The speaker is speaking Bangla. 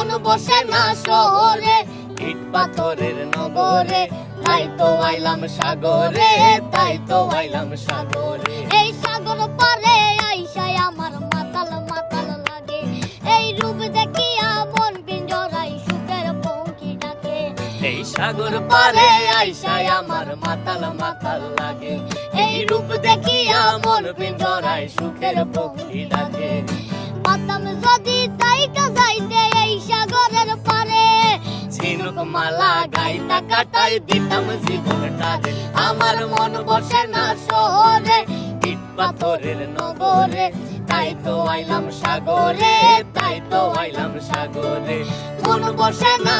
মন বসে না শহরে, ইট পাথরের নগরে, তাই তো আইলাম সাগরে, তাই তো আইলাম সাগরে। এই সাগর পারে আইসায় আমার মাতাল মাতাল লাগে, এই রূপ দেখিয়া মন পিঞ্জরাই সুখের পঙ্খী ডাকে। এই সাগর পারে আইসায় আমার মাতাল মাতাল লাগে, এই রূপ দেখিয়া মন পিঞ্জরায় সুখের পক্ষী ডাকে। পাতাম যদি তাইকা যাইতে এই সাগরের পারে, ঝিনুক মালা গাইতা কাটাই দিতাম জীবনটারে। আমার মন বসে না শহরে, ইট পাথরের নগরে, তাই তো আইলাম সাগরে, তাই তো আইলাম সাগরে। মন বসে না